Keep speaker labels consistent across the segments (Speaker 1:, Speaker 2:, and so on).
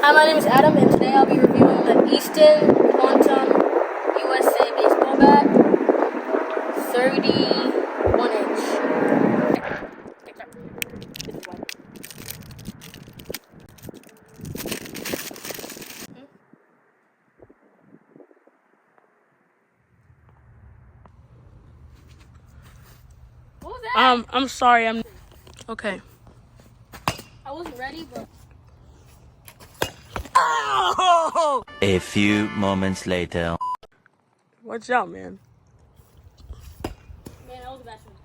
Speaker 1: Hi, my name is Adam, and today I'll be reviewing the Easton Quantum USA baseball bat, 31 inch. What was that?
Speaker 2: I'm sorry, okay.
Speaker 1: I wasn't ready, but
Speaker 2: Oh!
Speaker 3: A few moments later.
Speaker 2: Watch out, man.
Speaker 1: man, that was a bad swing.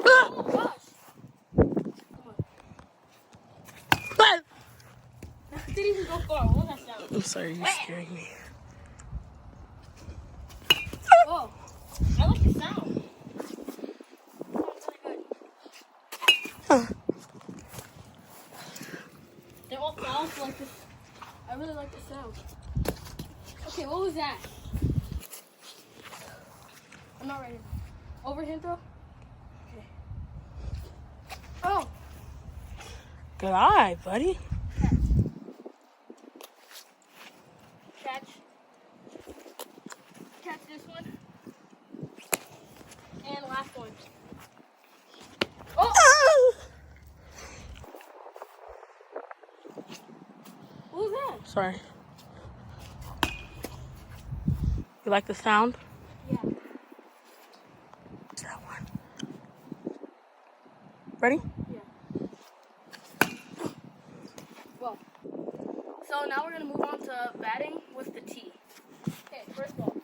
Speaker 1: Oh gosh!
Speaker 2: But
Speaker 1: That didn't even go far. What was that sound?
Speaker 2: I'm sorry, you're scaring me.
Speaker 1: Whoa! I like the sound. Sounds really good. They all sound like this. I really like the sound. Okay, what was that? I'm not ready. Overhand throw? Okay. Oh!
Speaker 2: Good eye, buddy.
Speaker 1: Catch. Catch this one. And last one. Oh! What was that?
Speaker 2: Sorry. You like the sound?
Speaker 1: Yeah.
Speaker 2: It's that one. Ready?
Speaker 1: Yeah. Well, so now we're going to move on to batting with the tee. Okay, first ball.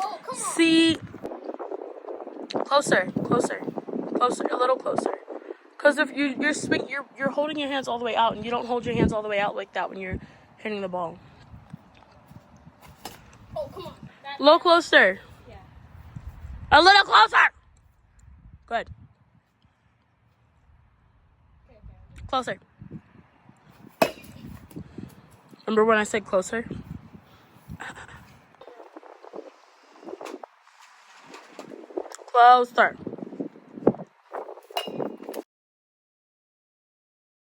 Speaker 1: Oh, come on.
Speaker 2: See, closer, a little closer. Because if you're holding your hands all the way out, and you don't hold your hands all the way out like that when you're hitting the ball.
Speaker 1: Oh, come on.
Speaker 2: A little closer.
Speaker 1: Yeah.
Speaker 2: A little closer. Good.
Speaker 1: Okay.
Speaker 2: Closer. Remember when I said closer? Closer.